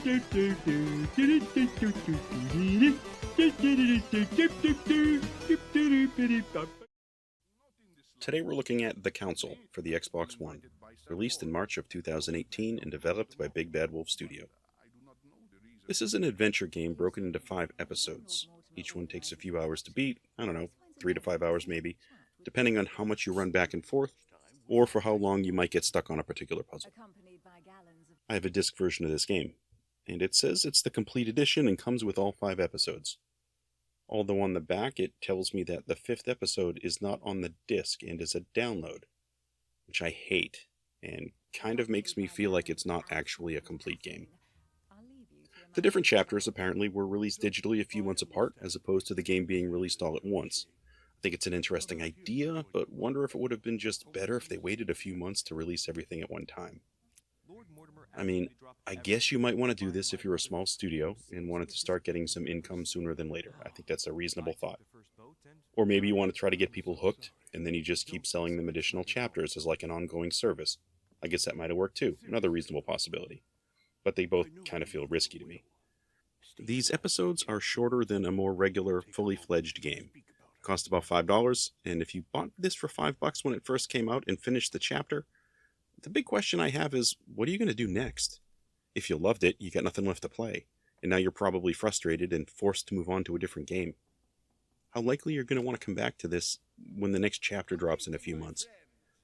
Today we're looking at The Council for the Xbox One, released in March of 2018 and developed by Big Bad Wolf Studio. This is an adventure game broken into 5 episodes. Each one takes a few hours to beat, 3 to 5 hours maybe, depending on how much you run back and forth, or for how long you might get stuck on a particular puzzle. I have a disc version of this game, and it says it's the complete edition and comes with all 5 episodes. Although on the back it tells me that the 5th episode is not on the disc and is a download, which I hate, and kind of makes me feel like it's not actually a complete game. The different chapters apparently were released digitally a few months apart, as opposed to the game being released all at once. I think it's an interesting idea, but wonder if it would have been just better if they waited a few months to release everything at one time. I mean, I guess you might want to do this if you're a small studio and wanted to start getting some income sooner than later. I think that's a reasonable thought. Or maybe you want to try to get people hooked, and then you just keep selling them additional chapters as like an ongoing service. I guess that might have worked too, another reasonable possibility. But they both kind of feel risky to me. These episodes are shorter than a more regular, fully fledged game. Cost about $5, and if you bought this for $5 when it first came out and finished the chapter, the big question I have is, what are you going to do next? If you loved it, you got nothing left to play, and now you're probably frustrated and forced to move on to a different game. How likely you're going to want to come back to this when the next chapter drops in a few months,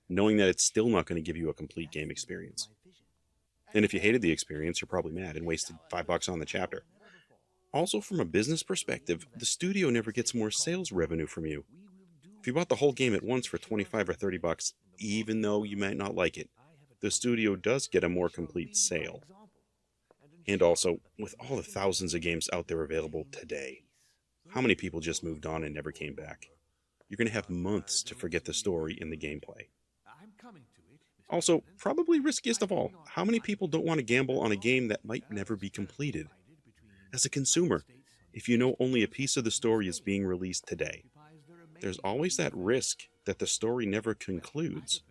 knowing that it's still not going to give you a complete game experience. And if you hated the experience, you're probably mad and wasted $5 on the chapter. Also, from a business perspective, the studio never gets more sales revenue from you. If you bought the whole game at once for $25 or $30, even though you might not like it, the studio does get a more complete sale. And also, with all the thousands of games out there available today, how many people just moved on and never came back? You're going to have months to forget the story and the gameplay. Also, probably riskiest of all, how many people don't want to gamble on a game that might never be completed? As a consumer, if you know only a piece of the story is being released today, there's always that risk that the story never concludes.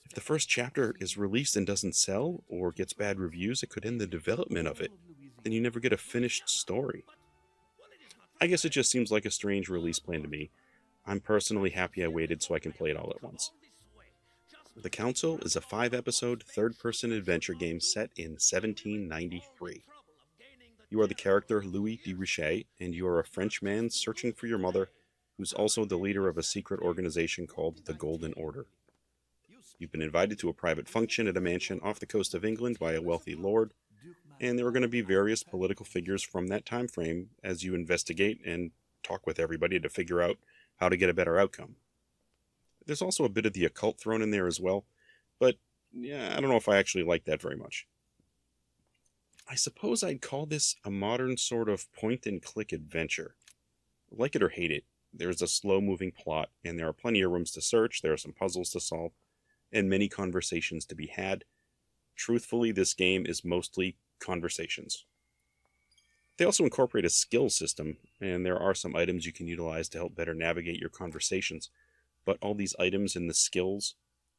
If the first chapter is released and doesn't sell, or gets bad reviews, it could end the development of it. Then you never get a finished story. I guess it just seems like a strange release plan to me. I'm personally happy I waited so I can play it all at once. The Council is a 5-episode, third-person adventure game set in 1793. You are the character Louis de Richet, and you are a French man searching for your mother, who's also the leader of a secret organization called the Golden Order. You've been invited to a private function at a mansion off the coast of England by a wealthy lord, and there are going to be various political figures from that time frame as you investigate and talk with everybody to figure out how to get a better outcome. There's also a bit of the occult thrown in there as well, but yeah, I don't know if I actually like that very much. I suppose I'd call this a modern sort of point-and-click adventure. Like it or hate it, there's a slow-moving plot, and there are plenty of rooms to search, there are some puzzles to solve, and many conversations to be had. Truthfully, this game is mostly conversations. They also incorporate a skill system, and there are some items you can utilize to help better navigate your conversations, but all these items and the skills,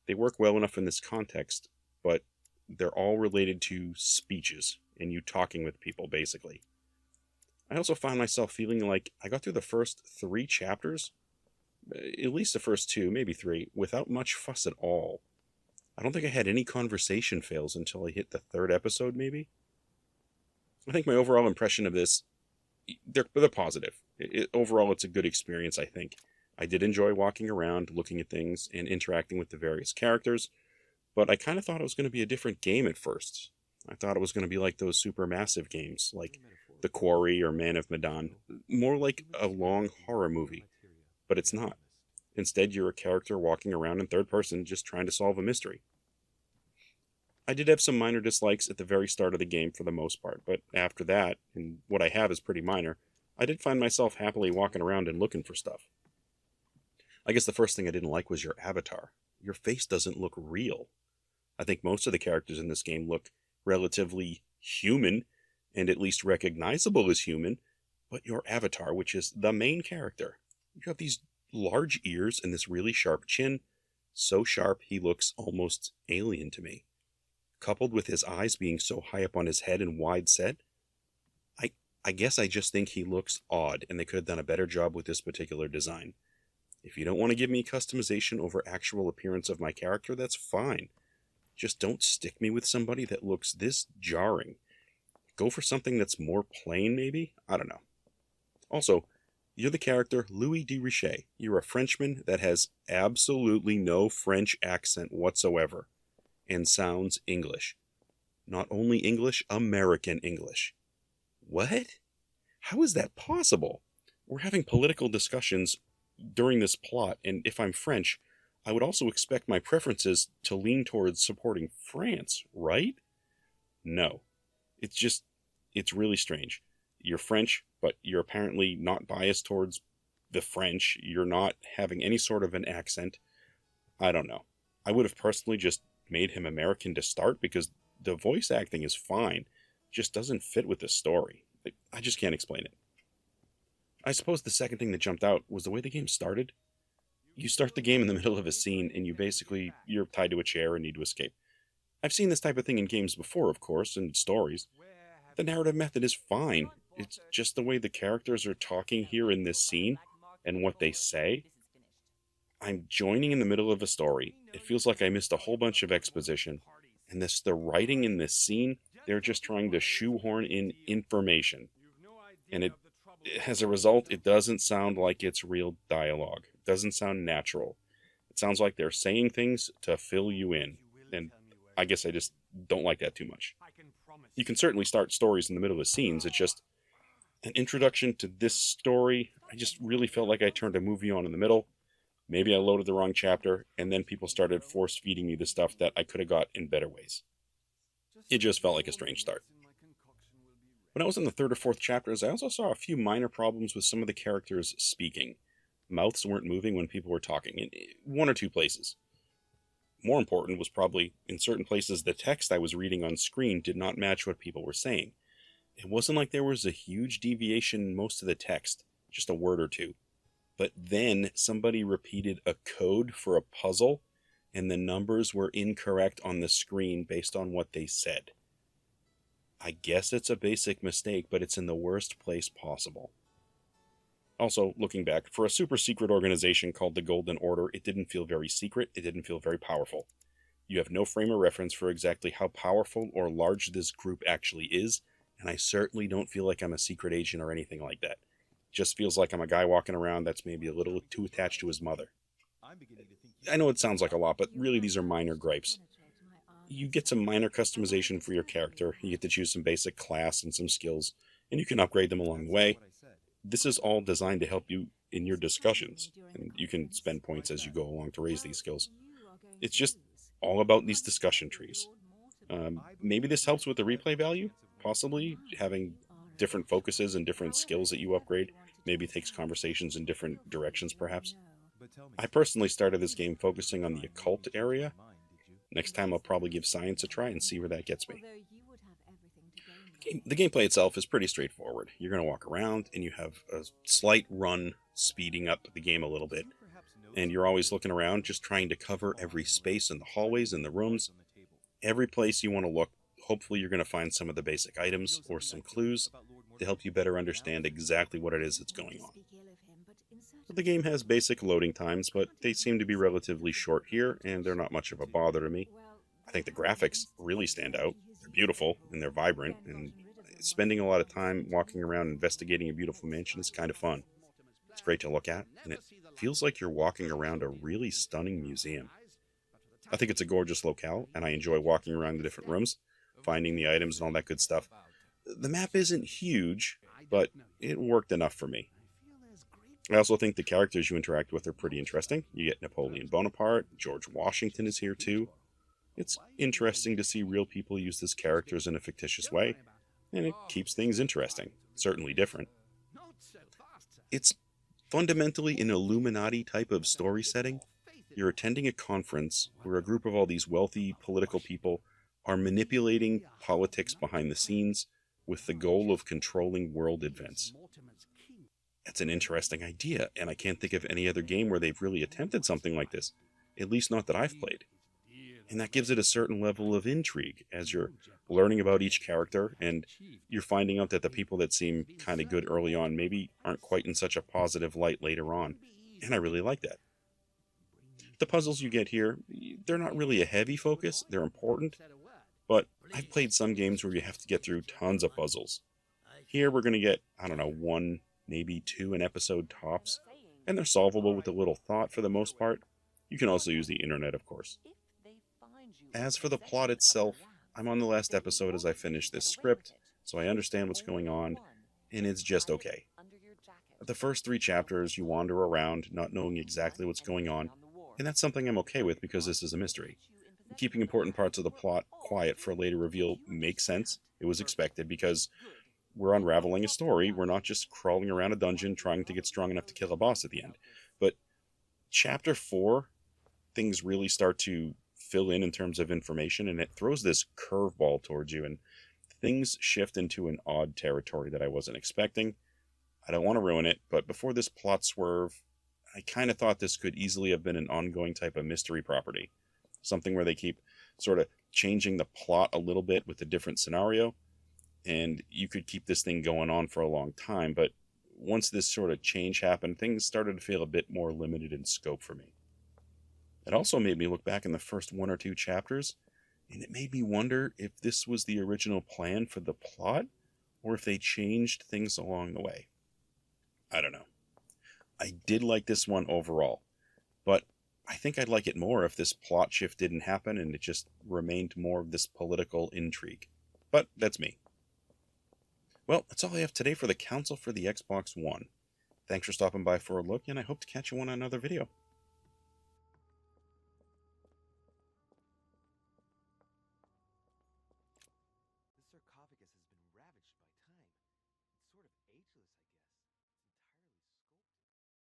they work well enough in this context, but they're all related to speeches, and you talking with people, basically. I also found myself feeling like I got through the first 3 chapters, at least the first 2, maybe 3, without much fuss at all. I don't think I had any conversation fails until I hit the 3rd episode, maybe. I think my overall impression of this, they're positive. Overall, it's a good experience, I think. I did enjoy walking around, looking at things, and interacting with the various characters, but I kind of thought it was going to be a different game at first. I thought it was going to be like those supermassive games, like The Quarry or Man of Medan, more like a long horror movie. But it's not. Instead, you're a character walking around in third person just trying to solve a mystery. I did have some minor dislikes at the very start of the game for the most part, but after that, and what I have is pretty minor, I did find myself happily walking around and looking for stuff. I guess the first thing I didn't like was your avatar. Your face doesn't look real. I think most of the characters in this game look relatively human, and at least recognizable as human, but your avatar, which is the main character, you have these large ears and this really sharp chin, so sharp he looks almost alien to me. Coupled with his eyes being so high up on his head and wide set, I guess I just think he looks odd, and they could have done a better job with this particular design. If you don't want to give me customization over actual appearance of my character, that's fine. Just don't stick me with somebody that looks this jarring. Go for something that's more plain, maybe? I don't know. Also, you're the character Louis de Richet. You're a Frenchman that has absolutely no French accent whatsoever and sounds English. Not only English, American English. What? How is that possible? We're having political discussions during this plot, and if I'm French, I would also expect my preferences to lean towards supporting France, right? No. It's really strange. You're French, but you're apparently not biased towards the French. You're not having any sort of an accent. I don't know. I would have personally just made him American to start because the voice acting is fine, just doesn't fit with the story. I just can't explain it. I suppose the second thing that jumped out was the way the game started. You start the game in the middle of a scene and you're tied to a chair and need to escape. I've seen this type of thing in games before, of course, and stories. The narrative method is fine. It's just the way the characters are talking here in this scene and what they say. I'm joining in the middle of a story. It feels like I missed a whole bunch of exposition. And the writing in this scene, they're just trying to shoehorn in information. And as a result, it doesn't sound like it's real dialogue. It doesn't sound natural. It sounds like they're saying things to fill you in. And I guess I just don't like that too much. You can certainly start stories in the middle of scenes. It's just an introduction to this story. I just really felt like I turned a movie on in the middle. Maybe I loaded the wrong chapter, and then people started force feeding me the stuff that I could have got in better ways. It just felt like a strange start. When I was in the third or fourth chapters, I also saw a few minor problems with some of the characters speaking. Mouths weren't moving when people were talking, in one or two places. More important was probably, in certain places, the text I was reading on screen did not match what people were saying. It wasn't like there was a huge deviation in most of the text, just a word or two. But then somebody repeated a code for a puzzle, and the numbers were incorrect on the screen based on what they said. I guess it's a basic mistake, but it's in the worst place possible. Also, looking back, for a super secret organization called the Golden Order, it didn't feel very secret, it didn't feel very powerful. You have no frame of reference for exactly how powerful or large this group actually is, and I certainly don't feel like I'm a secret agent or anything like that. It just feels like I'm a guy walking around that's maybe a little too attached to his mother. I know it sounds like a lot, but really these are minor gripes. You get some minor customization for your character, you get to choose some basic class and some skills, and you can upgrade them along the way. This is all designed to help you in your discussions, and you can spend points as you go along to raise these skills. It's just all about these discussion trees. Maybe this helps with the replay value, possibly having different focuses and different skills that you upgrade, maybe takes conversations in different directions perhaps. I personally started this game focusing on the occult area. Next time I'll probably give science a try and see where that gets me. The gameplay itself is pretty straightforward. You're going to walk around and you have a slight run speeding up the game a little bit. And you're always looking around just trying to cover every space in the hallways and the rooms. Every place you want to look, hopefully you're going to find some of the basic items or some clues to help you better understand exactly what it is that's going on. The game has basic loading times, but they seem to be relatively short here, and they're not much of a bother to me. I think the graphics really stand out. They're beautiful, and they're vibrant, and spending a lot of time walking around investigating a beautiful mansion is kind of fun. It's great to look at, and it feels like you're walking around a really stunning museum. I think it's a gorgeous locale, and I enjoy walking around the different rooms, finding the items and all that good stuff. The map isn't huge, but it worked enough for me. I also think the characters you interact with are pretty interesting. You get Napoleon Bonaparte, George Washington is here too. It's interesting to see real people use these characters in a fictitious way, and it keeps things interesting, certainly different. It's fundamentally an Illuminati type of story setting. You're attending a conference where a group of all these wealthy political people are manipulating politics behind the scenes with the goal of controlling world events. That's an interesting idea, and I can't think of any other game where they've really attempted something like this, at least not that I've played. And that gives it a certain level of intrigue as you're learning about each character, and you're finding out that the people that seem kind of good early on maybe aren't quite in such a positive light later on. And I really like that. The puzzles you get here, they're not really a heavy focus, they're important, but I've played some games where you have to get through tons of puzzles. Here we're going to get, I don't know, one, maybe two an episode tops, and they're solvable with a little thought for the most part. You can also use the internet, of course. As for the plot itself, I'm on the last episode as I finish this script, so I understand what's going on, and it's just okay. The first three chapters, you wander around, not knowing exactly what's going on, and that's something I'm okay with because this is a mystery. Keeping important parts of the plot quiet for a later reveal makes sense. It was expected because we're unraveling a story. We're not just crawling around a dungeon trying to get strong enough to kill a boss at the end. But chapter 4, things really start to fill in terms of information, and it throws this curveball towards you, and things shift into an odd territory that I wasn't expecting. I don't want to ruin it, but before this plot swerve, I kind of thought this could easily have been an ongoing type of mystery property. Something where they keep sort of changing the plot a little bit with a different scenario, and you could keep this thing going on for a long time, but once this sort of change happened, things started to feel a bit more limited in scope for me. It also made me look back in the first one or two chapters, and it made me wonder if this was the original plan for the plot, or if they changed things along the way. I don't know. I did like this one overall, but I think I'd like it more if this plot shift didn't happen and it just remained more of this political intrigue. But that's me. Well, that's all I have today for the console for the Xbox One. Thanks for stopping by for a look, and I hope to catch you on another video.